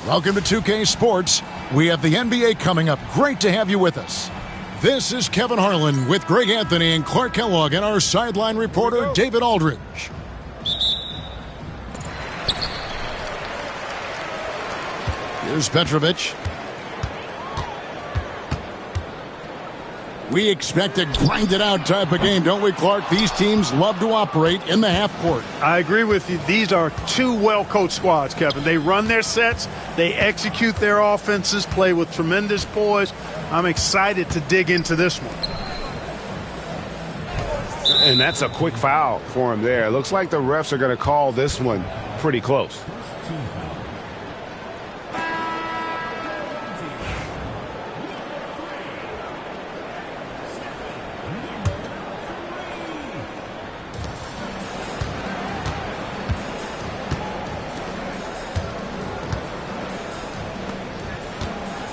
Welcome to 2K Sports. We have the NBA coming up. Great to have you with us. This is Kevin Harlan with Greg Anthony and Clark Kellogg and our sideline reporter, David Aldridge. Here's Petrovic. We expect a grind-it-out type of game, don't we, Clark? These teams love to operate in the half court. I agree with you. These are two well-coached squads, Kevin. They run their sets. They execute their offenses, play with tremendous poise. I'm excited to dig into this one. And that's a quick foul for him there. It looks like the refs are going to call this one pretty close.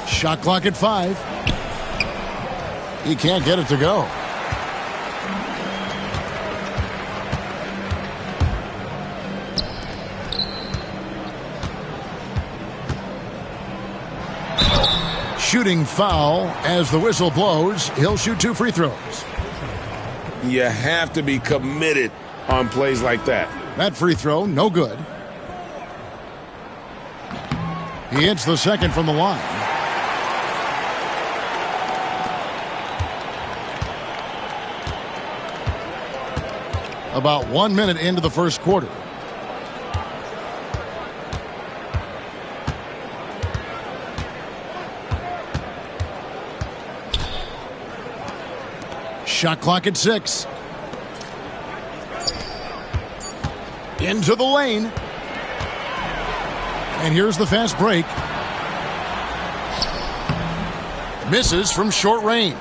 Shot clock at 5. He can't get it to go. Shooting foul as the whistle blows. He'll shoot 2 free throws. You have to be committed on plays like that. That free throw, no good. He hits the second from the line. About 1 minute into the first quarter. Shot clock at 6. Into the lane. And here's the fast break. Misses from short range.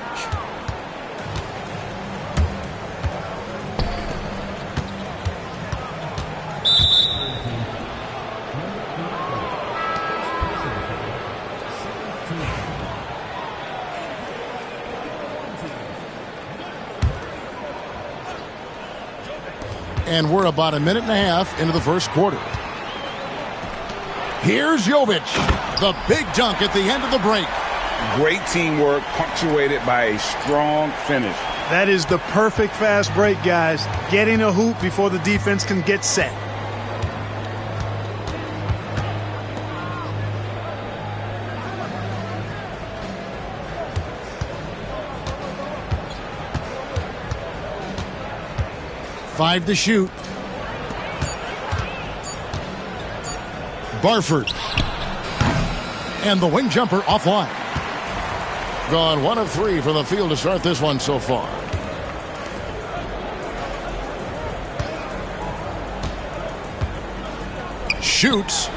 And we're about a minute and a half into the first quarter. Here's Jovic. The big dunk at the end of the break. Great teamwork punctuated by a strong finish. That is the perfect fast break, guys. Getting a hoop before the defense can get set. Five to shoot. Barford. And the wing jumper offline. Gone 1 of 3 from the field to start this one so far. Shoots.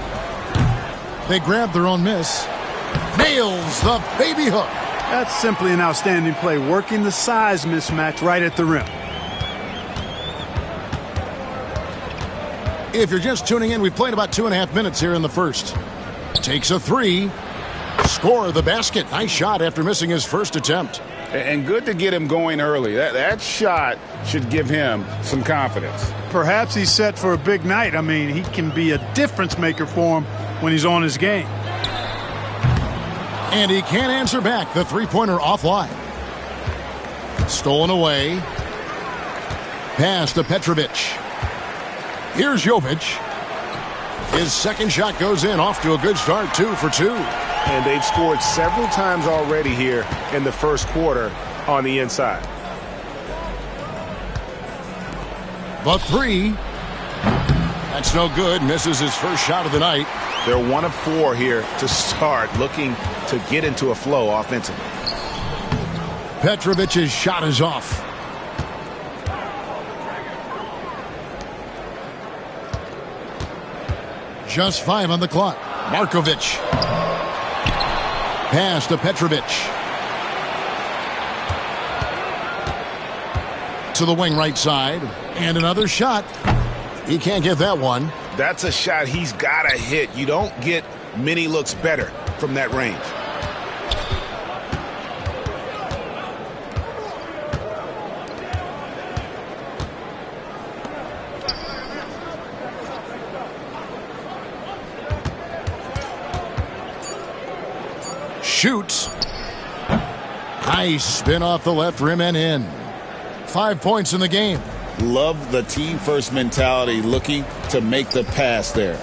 They grab their own miss. Nails the baby hook. That's simply an outstanding play, working the size mismatch right at the rim. If you're just tuning in, we've played about 2.5 minutes here in the first. Takes a 3. Score the basket. Nice shot after missing his first attempt. And good to get him going early. That shot should give him some confidence. Perhaps he's set for a big night. I mean, he can be a difference maker for him when he's on his game. And he can't answer back. The three-pointer offline. Stolen away. Pass to Petrovic. Here's Jovic. His second shot goes in, off to a good start, 2 for 2. And they've scored several times already here in the first quarter on the inside. The 3. That's no good. Misses his first shot of the night. They're 1 of 4 here to start, looking to get into a flow offensively. Petrovic's shot is off. Just 5 on the clock. Markovic. Pass to Petrovic. To the wing right side. And another shot. He can't get that one. That's a shot he's got to hit. You don't get many looks better from that range. Shoots. Nice spin off the left rim and in. 5 points in the game. Love the team-first mentality, looking to make the pass there.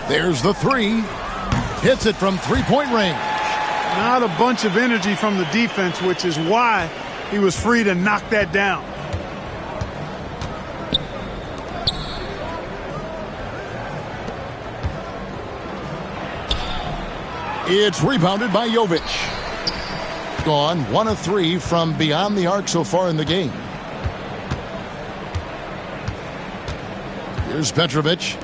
There's the three. Hits it from three-point range. Not a bunch of energy from the defense, which is why he was free to knock that down. It's rebounded by Jovic. Gone 1 of 3 from beyond the arc so far in the game. Here's Petrovic.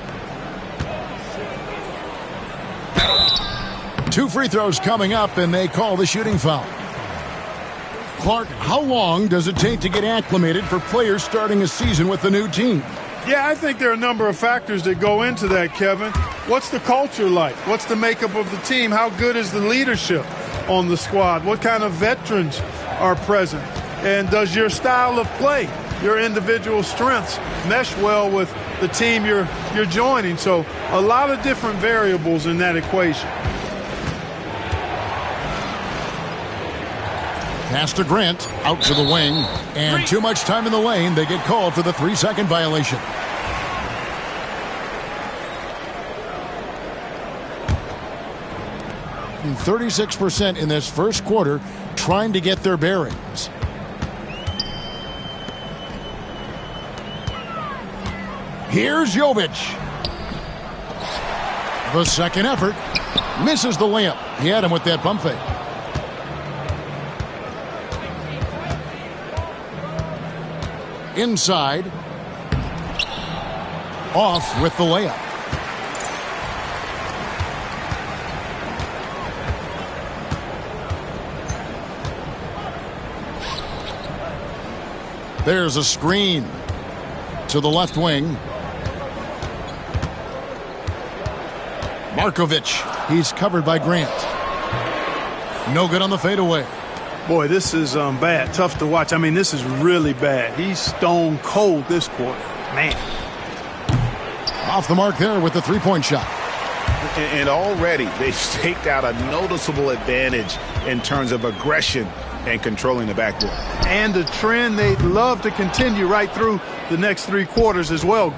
2 free throws coming up, and they call the shooting foul. Clark, how long does it take to get acclimated for players starting a season with a new team? Yeah, I think there are a number of factors that go into that, Kevin. What's the culture like? What's the makeup of the team? How good is the leadership on the squad? What kind of veterans are present? And does your style of play, your individual strengths, mesh well with the team you're joining? So a lot of different variables in that equation. Pass to Grant, out to the wing, and too much time in the lane. They get called for the 3-second violation. And 36% in this first quarter trying to get their bearings. Here's Jovic. The second effort. Misses the layup. He had him with that pump fake. Inside. Off with the layup. There's a screen to the left wing. Markovic. He's covered by Grant. No good on the fadeaway. Boy, this is bad. Tough to watch. I mean, this is really bad. He's stone cold this quarter. Man. Off the mark there with the three-point shot. And already they've staked out a noticeable advantage in terms of aggression and controlling the backboard. And a trend they'd love to continue right through the next 3 quarters as well.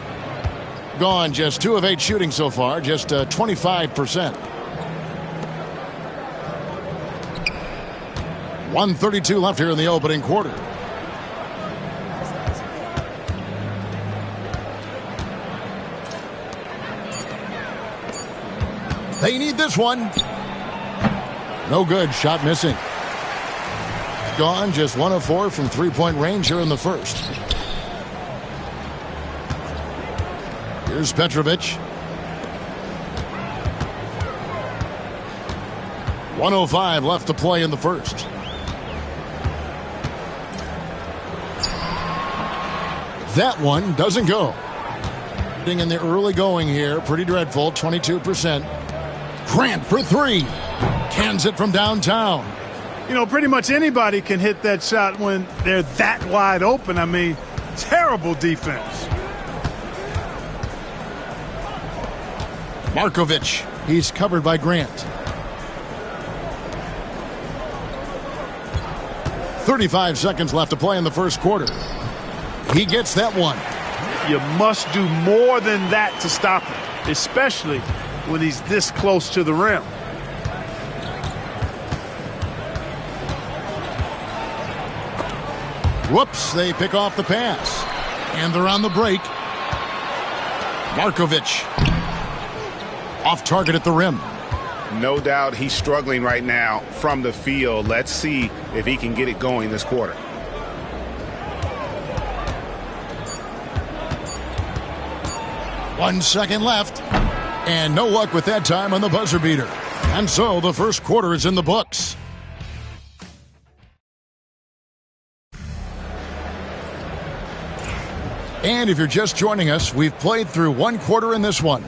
Gone just 2 of 8 shooting so far, just 25%. 1:32 left here in the opening quarter. They need this one. No good. Shot missing. Gone just 1 of 4 from three-point range here in the first. Here's Petrovic. 1:05 left to play in the first. That one doesn't go. In the early going here, pretty dreadful, 22%. Grant for 3. Cans it from downtown. You know, pretty much anybody can hit that shot when they're that wide open. I mean, terrible defense. Markovic. He's covered by Grant. 35 seconds left to play in the first quarter. He gets that one. You must do more than that to stop him, especially when he's this close to the rim. Whoops, they pick off the pass. And they're on the break. Markovic. Off target at the rim. No doubt he's struggling right now from the field. Let's see if he can get it going this quarter. One second left. And no luck with that time on the buzzer beater. And so the first quarter is in the books. And if you're just joining us, we've played through 1 quarter in this one.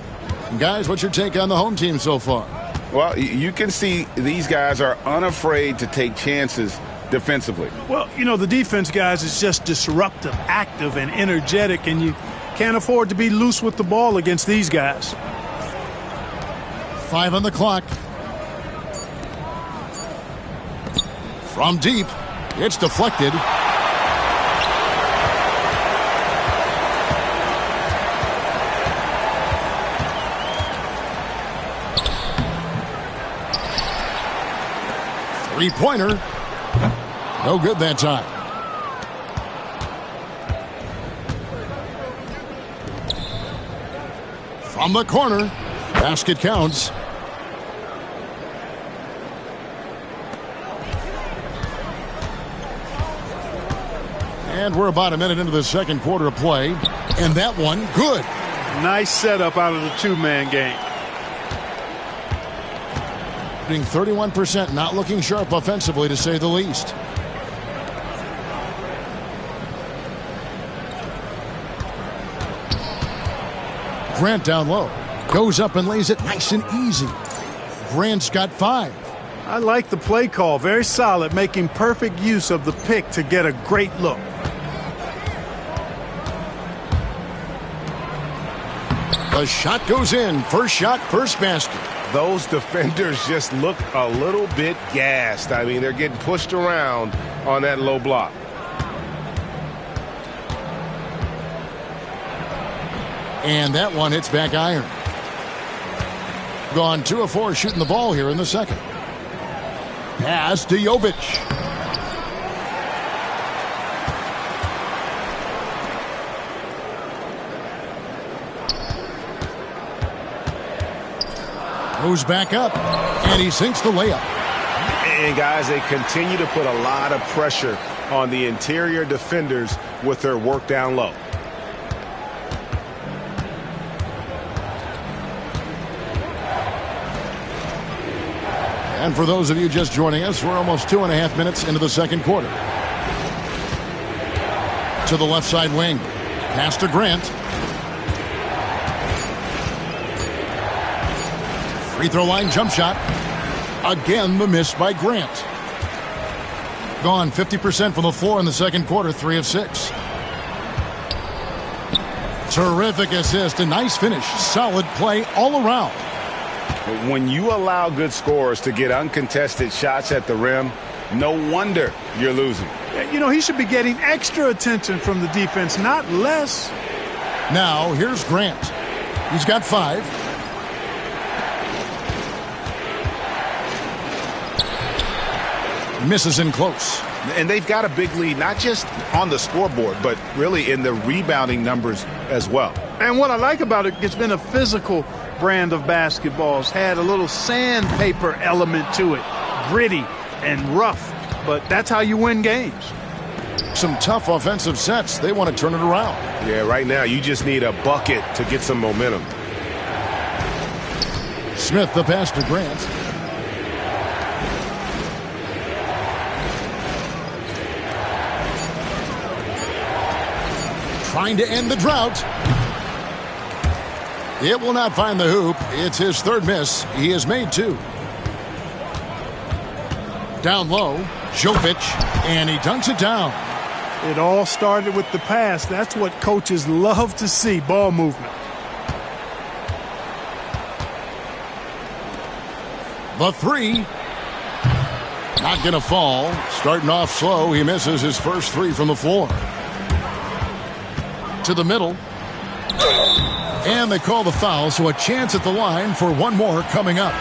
And guys, what's your take on the home team so far? Well, you can see these guys are unafraid to take chances defensively. Well, you know, the defense, guys, is just disruptive, active, and energetic, and you Can't afford to be loose with the ball against these guys. 5 on the clock. From deep, it's deflected. Three-pointer. No good that time. From the corner, basket counts. And we're about a minute into the second quarter of play. And that one, good. Nice setup out of the two-man game. 31%, not looking sharp offensively, to say the least. Grant down low. Goes up and lays it nice and easy. Grant's got 5. I like the play call. Very solid, making perfect use of the pick to get a great look. The shot goes in. First shot, first basket. Those defenders just look a little bit gassed. I mean, they're getting pushed around on that low block. And that one hits back iron. Gone 2 of 4 shooting the ball here in the second. Pass to Jovic. Goes back up, and he sinks the layup. And guys, they continue to put a lot of pressure on the interior defenders with their work down low. And for those of you just joining us, we're almost 2.5 minutes into the second quarter. To the left side wing. Pass to Grant. Free throw line jump shot. Again, the miss by Grant. Gone 50% from the floor in the second quarter, 3 of 6. Terrific assist, a nice finish. Solid play all around. When you allow good scorers to get uncontested shots at the rim, no wonder you're losing. You know, he should be getting extra attention from the defense, not less. Now, here's Grant. He's got 5. Misses in close. And they've got a big lead, not just on the scoreboard, but really in the rebounding numbers as well. And what I like about it, it's been a physical brand of basketball. It's had a little sandpaper element to it. Gritty and rough, but that's how you win games. Some tough offensive sets. They want to turn it around. Yeah, right now you just need a bucket to get some momentum. Smith the pass to Grant. Trying to end the drought. It will not find the hoop. It's his third miss. He has made 2. Down low, Jovic, and he dunks it down. It all started with the pass. That's what coaches love to see, ball movement. The 3. Not going to fall. Starting off slow, he misses his first 3 from the floor. To the middle. And they call the foul, so a chance at the line for one more coming up.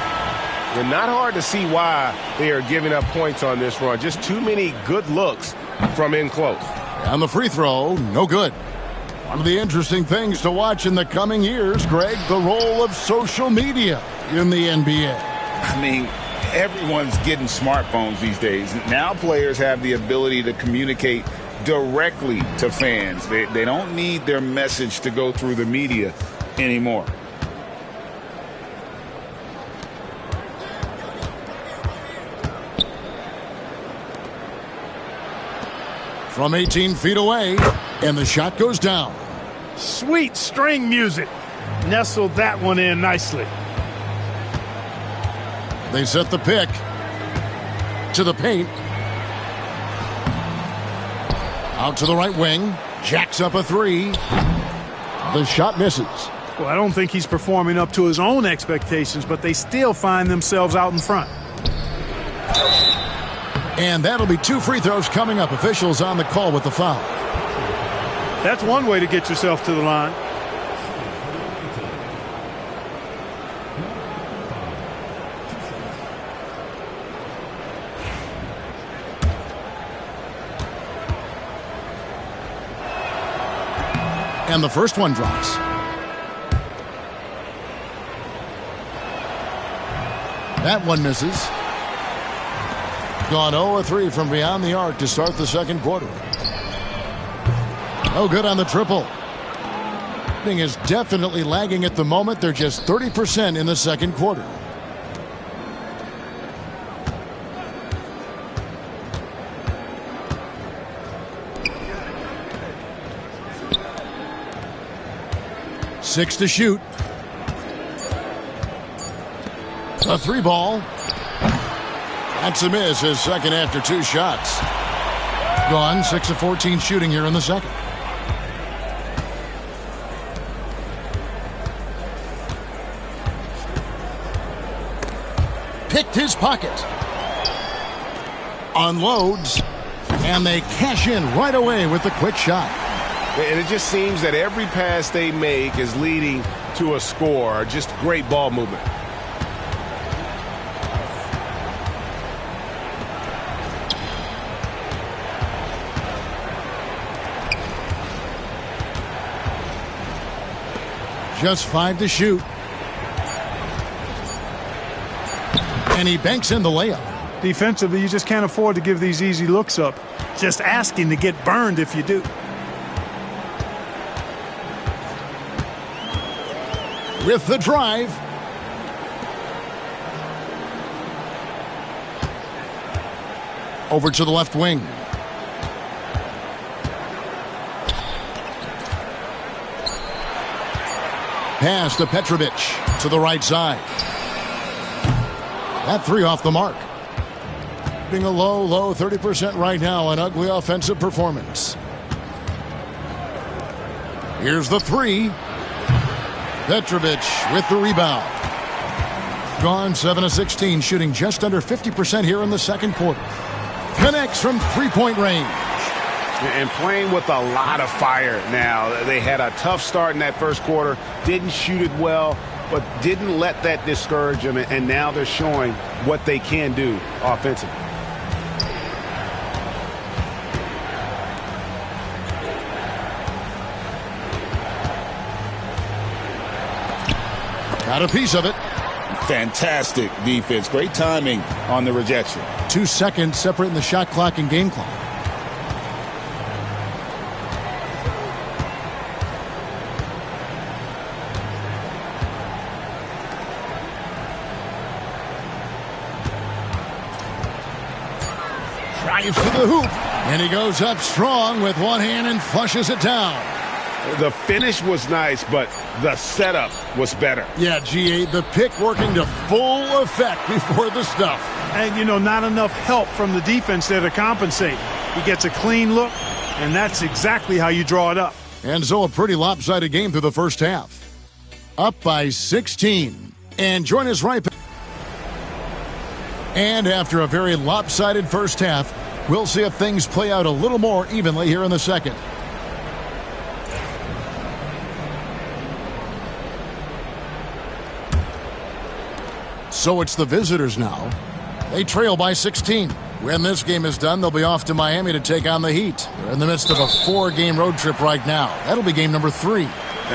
And not hard to see why they are giving up points on this run. Just too many good looks from in close. And the free throw, no good. One of the interesting things to watch in the coming years, Greg, the role of social media in the NBA. I mean, everyone's getting smartphones these days. Now players have the ability to communicate directly to fans. They don't need their message to go through the media anymore. From 18 feet away, and the shot goes down. Sweet string music. Nestled that one in nicely. They set the pick to the paint. Out to the right wing. Jacks up a 3. The shot misses. Well, I don't think he's performing up to his own expectations, but they still find themselves out in front. And that'll be 2 free throws coming up. Officials on the call with the foul. That's one way to get yourself to the line. And the first one drops. That one misses. Gone 0-3 from beyond the arc to start the second quarter. No good on the triple. Thing is definitely lagging at the moment. They're just 30% in the second quarter. Six to shoot. A 3-ball. That's a miss, his second after 2 shots. Gone 6 of 14 shooting here in the second. Picked his pocket. Unloads. And they cash in right away with the quick shot. And it just seems that every pass they make is leading to a score. Just great ball movement. Just 5 to shoot. And he banks in the layup. Defensively, you just can't afford to give these easy looks up. Just asking to get burned if you do. With the drive. Over to the left wing. Pass to Petrovic to the right side. That 3 off the mark. Being a low 30% right now, an ugly offensive performance. Here's the 3. Petrovic with the rebound. Gone 7 of 16, shooting just under 50% here in the second quarter. Connects from 3-point range. And playing with a lot of fire now. They had a tough start in that first quarter. Didn't shoot it well, but didn't let that discourage them. And now they're showing what they can do offensively. Got a piece of it. Fantastic defense. Great timing on the rejection. 2 seconds separating the shot clock and game clock. Drives to the hoop. And he goes up strong with one hand and flushes it down. The finish was nice, but the setup was better. Yeah, GA, the pick working to full effect before the stuff. And, you know, not enough help from the defense there to compensate. He gets a clean look, and that's exactly how you draw it up. And so a pretty lopsided game through the first half. Up by 16. And join us right back. And after a very lopsided first half, we'll see if things play out a little more evenly here in the second. So it's the visitors now. They trail by 16. When this game is done, they'll be off to Miami to take on the Heat. They're in the midst of a 4-game road trip right now. That'll be game number 3.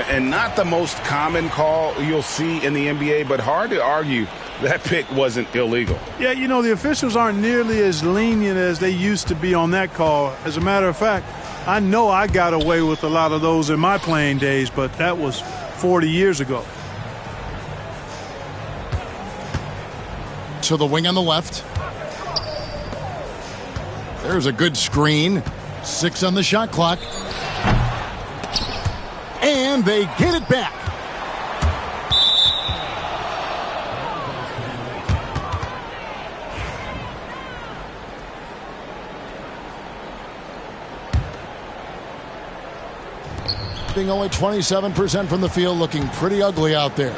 And not the most common call you'll see in the NBA, but hard to argue that pick wasn't illegal. Yeah, you know, the officials aren't nearly as lenient as they used to be on that call. As a matter of fact, I know I got away with a lot of those in my playing days, but that was 40 years ago. To the wing on the left. There's a good screen. 6 on the shot clock. And they get it back. Being only 27% from the field, looking pretty ugly out there.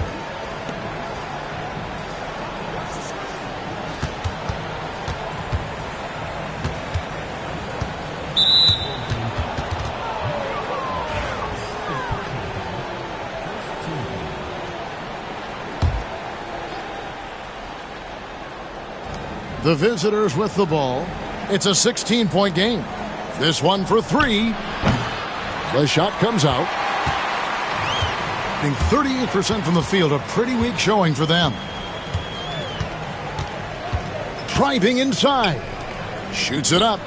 The visitors with the ball. It's a 16-point game. This one for three. The shot comes out. 38% from the field, a pretty weak showing for them. Driving inside. Shoots it up.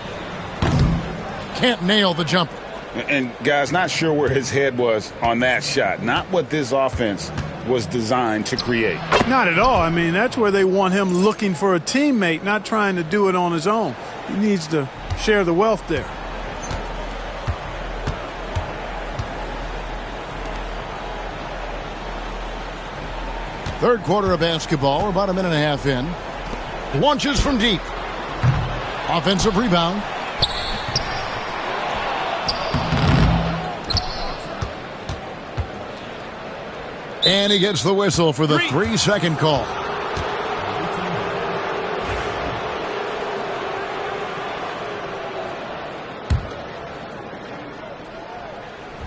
Can't nail the jumper. And guys, not sure where his head was on that shot. Not what this offense was designed to create. Not at all. I mean, that's where they want him looking for a teammate, not trying to do it on his own. He needs to share the wealth there. Third quarter of basketball. We're about a minute and a half in. Launches from deep. Offensive rebound. And he gets the whistle for the 3-second call.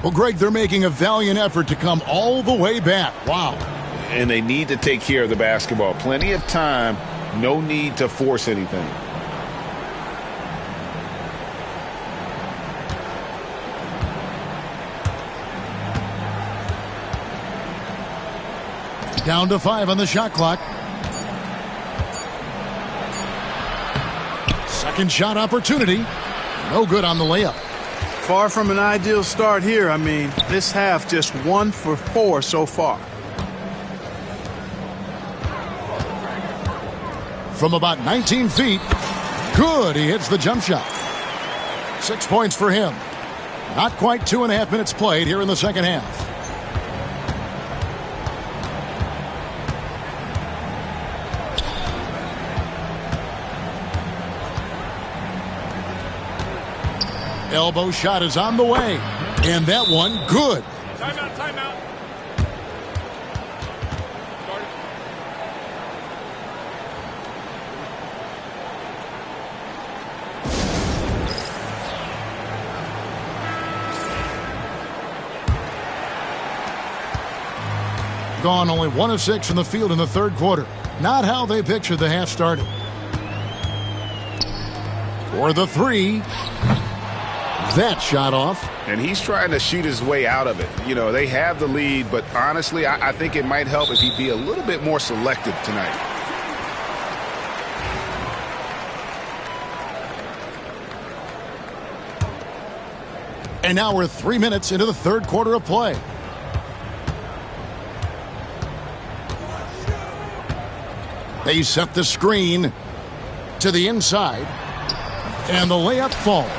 Well, Greg, they're making a valiant effort to come all the way back. Wow. And they need to take care of the basketball. Plenty of time. No need to force anything. Down to 5 on the shot clock. Second shot opportunity. No good on the layup. Far from an ideal start here. I mean, this half just 1 for 4 so far. From about 19 feet. Good. He hits the jump shot. 6 points for him. Not quite 2.5 minutes played here in the second half. Elbow shot is on the way. And that one, good. Timeout, timeout. Gone only 1 of 6 from the field in the third quarter. Not how they pictured the half started. For the 3. That shot off. And he's trying to shoot his way out of it. You know, they have the lead, but honestly, I think it might help if he'd be a little bit more selective tonight. And now we're 3 minutes into the third quarter of play. They set the screen to the inside. And the layup falls.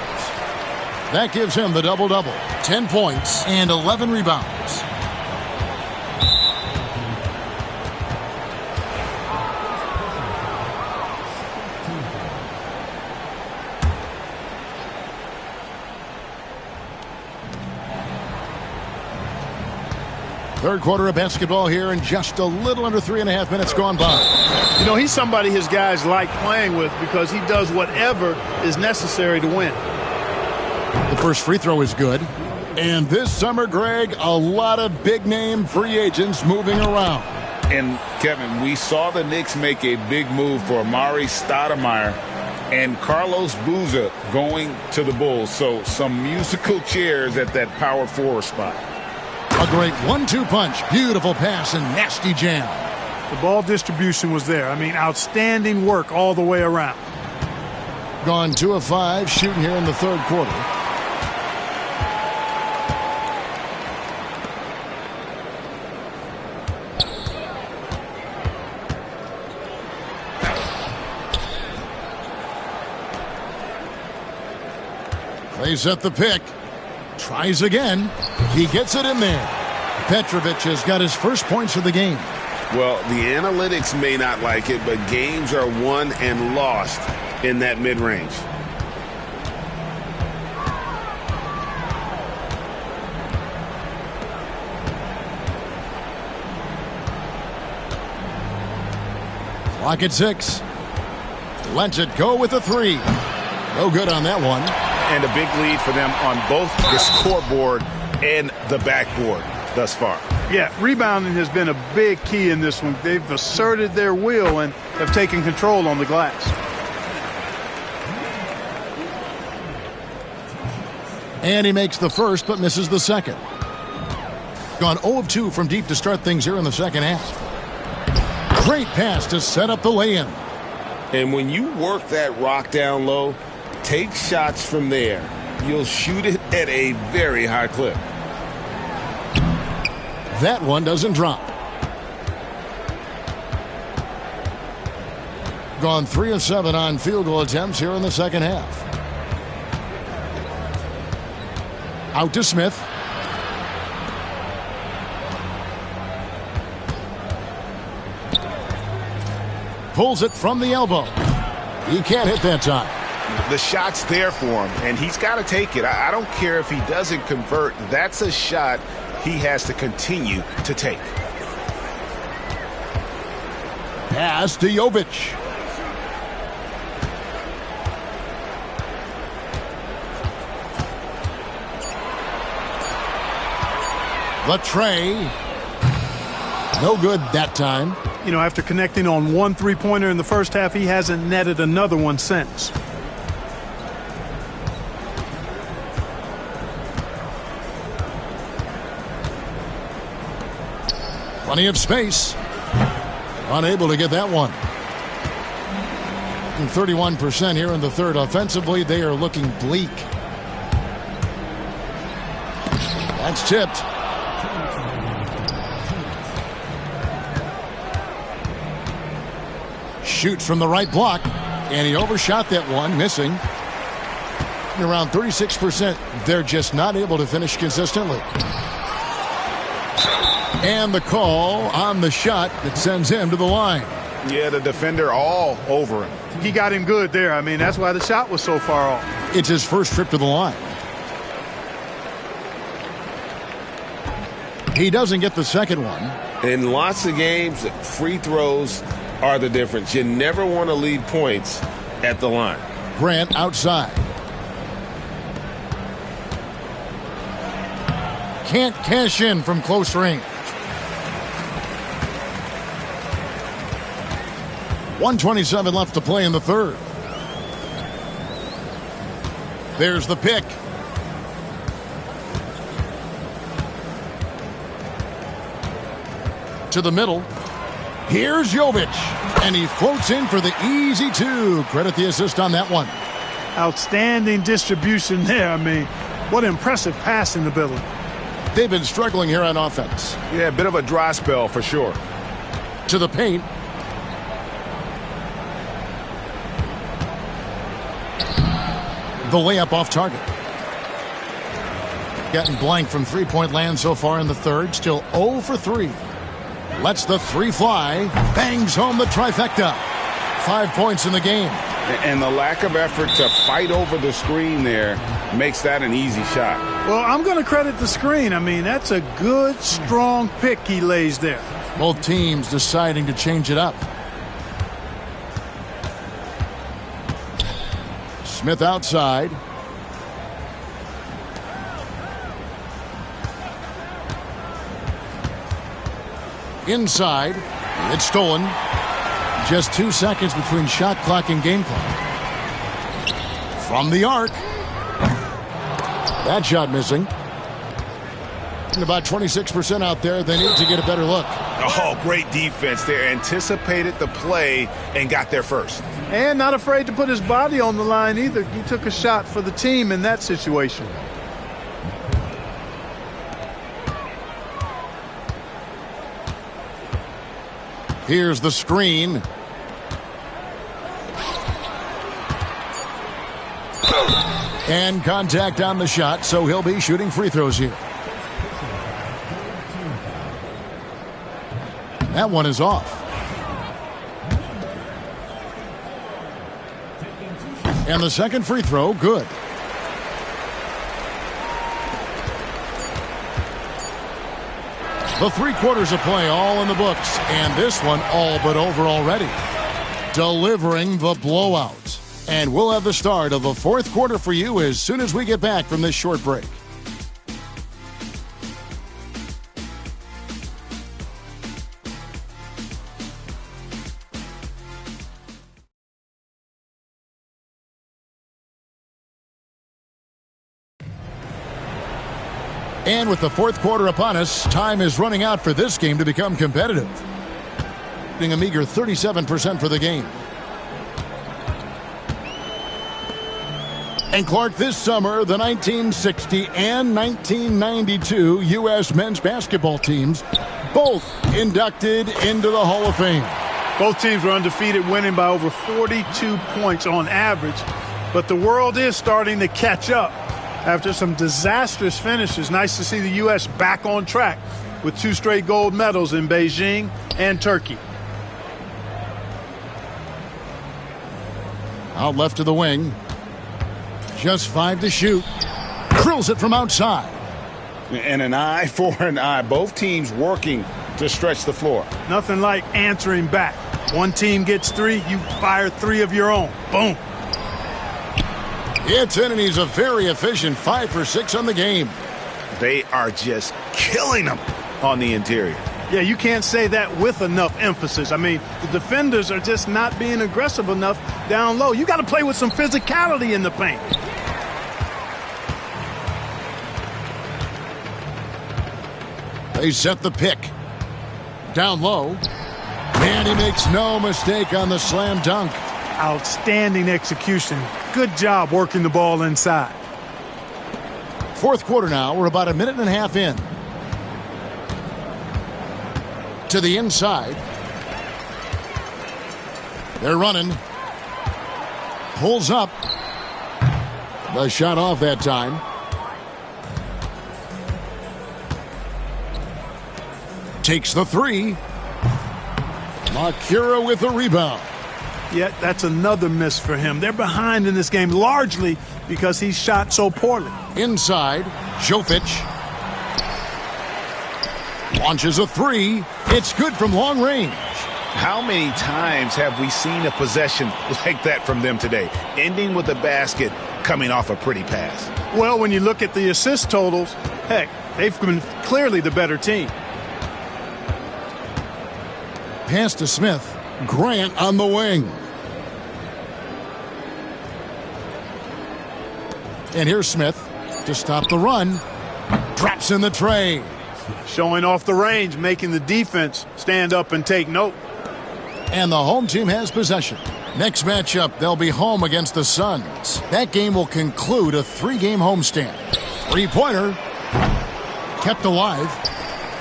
That gives him the double-double. 10 points and 11 rebounds. Third quarter of basketball here, and just a little under 3.5 minutes gone by. You know, he's somebody his guys like playing with because he does whatever is necessary to win. The first free throw is good. And this summer, Greg, a lot of big-name free agents moving around. And, Kevin, we saw the Knicks make a big move for Amari Stoudemire and Carlos Boozer going to the Bulls. So some musical chairs at that power forward spot. A great 1-2 punch. Beautiful pass and nasty jam. The ball distribution was there. I mean, outstanding work all the way around. Gone 2 of 5 shooting here in the third quarter. They set the pick. Tries again. He gets it in there. Petrovic has got his first points of the game. Well, the analytics may not like it, but games are won and lost in that mid-range. Clock at 6. Lets it go with a 3. No good on that one. And a big lead for them on both the scoreboard and the backboard thus far. Yeah, rebounding has been a big key in this one. They've asserted their will and have taken control on the glass. And he makes the first but misses the second. Gone 0 of 2 from deep to start things here in the second half. Great pass to set up the lay-in. And when you work that rock down low, take shots from there. You'll shoot it at a very high clip. That one doesn't drop. Gone 3 of 7 on field goal attempts here in the second half. Out to Smith. Pulls it from the elbow. He can't hit that time. The shot's there for him, and he's got to take it. I don't care if he doesn't convert. That's a shot he has to continue to take. Pass to Jovic. The tray. No good that time. You know, after connecting on one three-pointer in the first half, he hasn't netted another one since. Plenty of space. Unable to get that one. 31% here in the third. Offensively, they are looking bleak. That's tipped. Shoots from the right block, and he overshot that one, missing. Around 36%, they're just not able to finish consistently. And the call on the shot that sends him to the line. Yeah, the defender all over him. He got him good there. I mean, that's why the shot was so far off. It's his first trip to the line. He doesn't get the second one. In lots of games, free throws are the difference. You never want to leave points at the line. Grant outside. Can't cash in from close range. 1:27 left to play in the third. There's the pick. To the middle. Here's Jovic. And he floats in for the easy 2. Credit the assist on that one. Outstanding distribution there. I mean, what impressive passing ability. They've been struggling here on offense. Yeah, a bit of a dry spell for sure. To the paint. The layup off target. Getting blank from three-point land so far in the third. Still 0 for 3. Lets the 3 fly. Bangs home the trifecta. 5 points in the game. And the lack of effort to fight over the screen there makes that an easy shot. Well, I'm going to credit the screen. I mean, that's a good, strong pick he lays there. Both teams deciding to change it up. Smith outside. Inside. It's stolen. Just 2 seconds between shot clock and game clock. From the arc. That shot missing. And about 26% out there. They need to get a better look. Oh, great defense there. Anticipated the play and got there first. And not afraid to put his body on the line either. He took a shot for the team in that situation. Here's the screen. And contact on the shot, so he'll be shooting free throws here. That one is off. And the second free throw, good. The 3 quarters of play all in the books, and this one all but over already. delivering the blowout. And we'll have the start of the fourth quarter for you as soon as we get back from this short break. And with the fourth quarter upon us, time is running out for this game to become competitive. A meager 37% for the game. And Clark, this summer, the 1960 and 1992 U.S. men's basketball teams both inducted into the Hall of Fame. Both teams were undefeated, winning by over 42 points on average. But the world is starting to catch up after some disastrous finishes. Nice to see the U.S. back on track with 2 straight gold medals in Beijing and Turkey. Out left to the wing. Just 5 to shoot. Drills it from outside. And an eye for an eye. Both teams working to stretch the floor. Nothing like answering back. One team gets 3, you fire 3 of your own. Boom. It's in, and he's a very efficient 5 for 6 on the game. They are just killing them on the interior. Yeah, you can't say that with enough emphasis. I mean, the defenders are just not being aggressive enough down low. You got to play with some physicality in the paint. They set the pick. Down low. And he makes no mistake on the slam dunk. Outstanding execution. Good job working the ball inside. Fourth quarter now. We're about a minute and a half in. To the inside. They're running. Pulls up. The shot off that time. Takes the 3. Makura with the rebound. Yet that's another miss for him. They're behind in this game largely because he shot so poorly. Inside, Jovic launches a 3. It's good from long range. How many times have we seen a possession like that from them today, ending with a basket coming off a pretty pass? Well, when you look at the assist totals, heck, they've been clearly the better team. Pass to Smith. Grant on the wing. And here's Smith to stop the run. Drops in the tray. Showing off the range, making the defense stand up and take note. And the home team has possession. Next matchup, they'll be home against the Suns. That game will conclude a 3-game homestand. 3-pointer. Kept alive.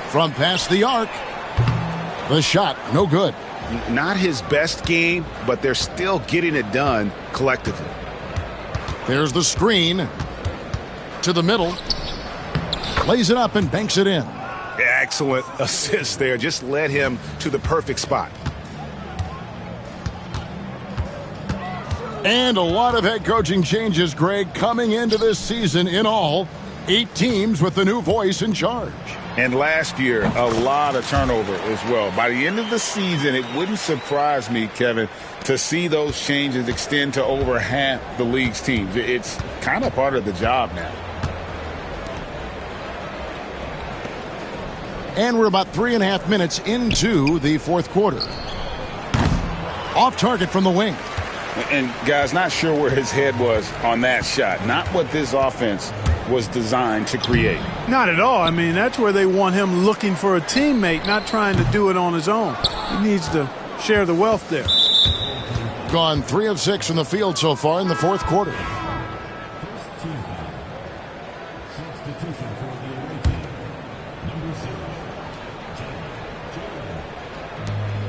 From past the arc. The shot, no good. Not his best game, but they're still getting it done collectively. There's the screen. To the middle. Lays it up and banks it in. Excellent assist there. Just led him to the perfect spot. And a lot of head coaching changes, Greg, coming into this season. In all, 8 teams with the new voice in charge. And last year, a lot of turnover as well. By the end of the season, it wouldn't surprise me, Kevin, to see those changes extend to over half the league's teams. It's kind of part of the job now. And we're about 3.5 minutes into the fourth quarter. Off target from the wing. And, guys, not sure where his head was on that shot. Not what this offense was designed to create. Not at all. I mean, that's where they want him looking for a teammate, not trying to do it on his own. He needs to share the wealth there. Gone 3 of 6 from the field so far in the fourth quarter.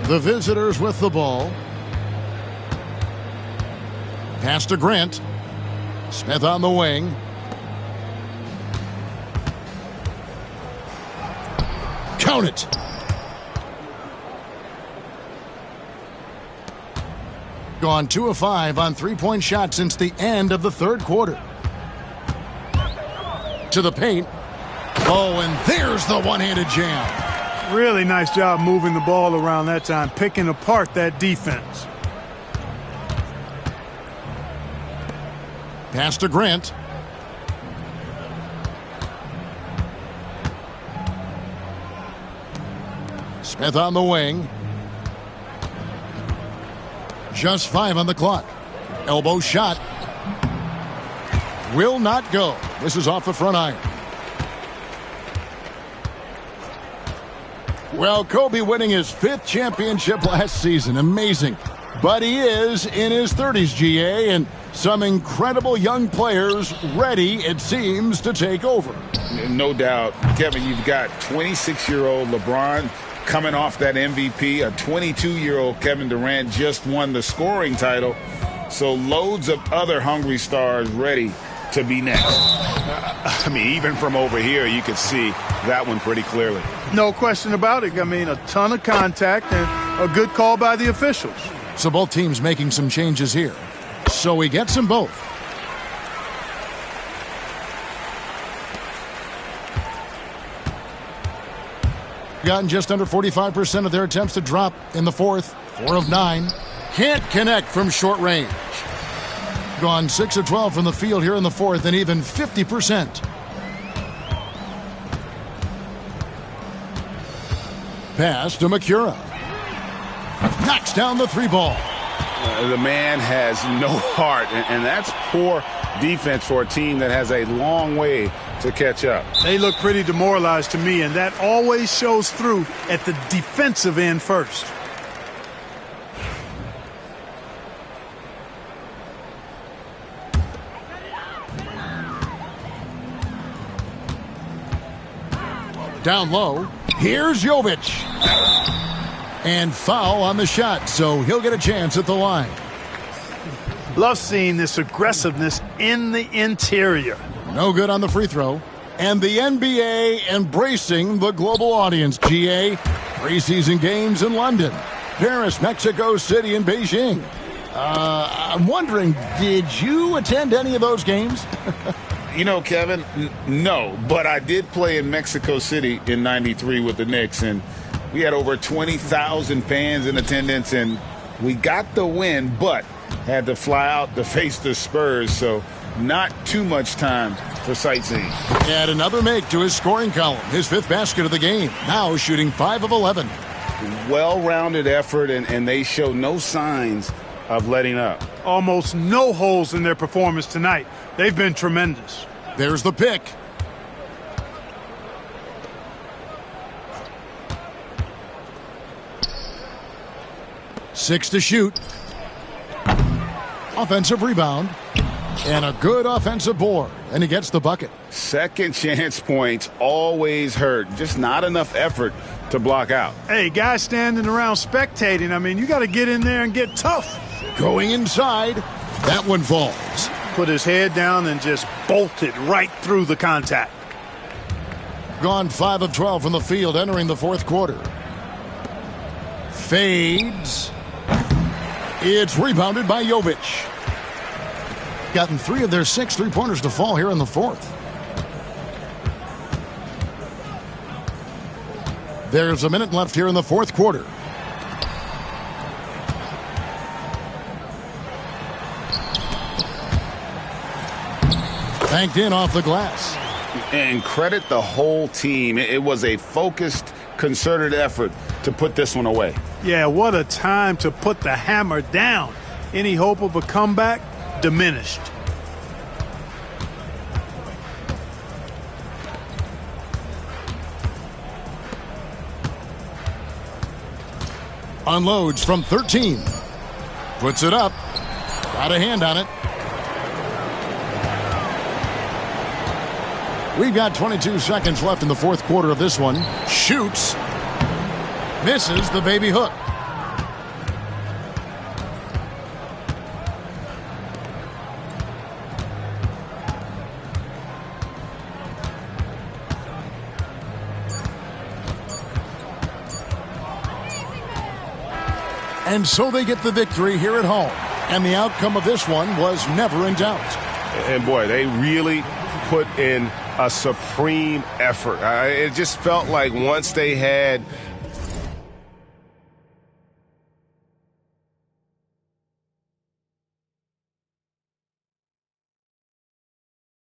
The visitors with the ball. Pass to Grant. Smith on the wing. Count it. Gone 2 of 5 on 3-point shots since the end of the third quarter. To the paint. Oh, and there's the one-handed jam. Really nice job moving the ball around that time, picking apart that defense. Pass to Grant. Smith on the wing. Just 5 on the clock. Elbow shot. Will not go. This is off the front iron. Well, Kobe winning his 5th championship last season. Amazing. But he is in his 30s, GA, and some incredible young players ready, it seems, to take over. No doubt. Kevin, you've got 26-year-old LeBron coming off that MVP. A 22-year-old Kevin Durant just won the scoring title. So loads of other hungry stars ready to be next. I mean, even from over here, you could see that one pretty clearly. No question about it. I mean, a ton of contact and a good call by the officials. So both teams making some changes here. So he gets them both. Gotten just under 45% of their attempts to drop in the fourth. 4 of 9. Can't connect from short range. Gone 6 of 12 from the field here in the fourth, and even 50%. Pass to Makura. Knocks down the 3 ball. The man has no heart, and that's poor defense for a team that has a long way to catch up. They look pretty demoralized to me, and that always shows through at the defensive end first. Down low. Here's Jovic. And foul on the shot, so he'll get a chance at the line. Love seeing this aggressiveness in the interior. No good on the free throw. And the NBA embracing the global audience, GA. Preseason games in London, Paris, Mexico City, and Beijing. I'm wondering, did you attend any of those games? You know, Kevin, no, but I did play in Mexico City in '93 with the Knicks, and we had over 20,000 fans in attendance, and we got the win, but had to fly out to face the Spurs, so not too much time for sightseeing. Add another make to his scoring column, his 5th basket of the game, now shooting 5 of 11. Well-rounded effort, and they show no signs of letting up. Almost no holes in their performance tonight. They've been tremendous. There's the pick. Six to shoot. Offensive rebound. And a good offensive board. And he gets the bucket. Second chance points always hurt. Just not enough effort to block out. Hey, guys standing around spectating, I mean, you got to get in there and get tough. Going inside. That one falls. Put his head down and just bolted right through the contact. Gone 5 of 12 from the field entering the fourth quarter. Fades. It's rebounded by Jovic. Gotten 3 of their 6 3-pointers to fall here in the fourth. There's a minute left here in the fourth quarter. Banked in off the glass. And credit the whole team. It was a focused, concerted effort to put this one away. Yeah, what a time to put the hammer down. Any hope of a comeback? Diminished. Unloads from 13. Puts it up. Got a hand on it. We've got 22 seconds left in the fourth quarter of this one. Shoots. Misses the baby hook. And so they get the victory here at home. And the outcome of this one was never in doubt. And boy, they really put in a supreme effort. It just felt like once they had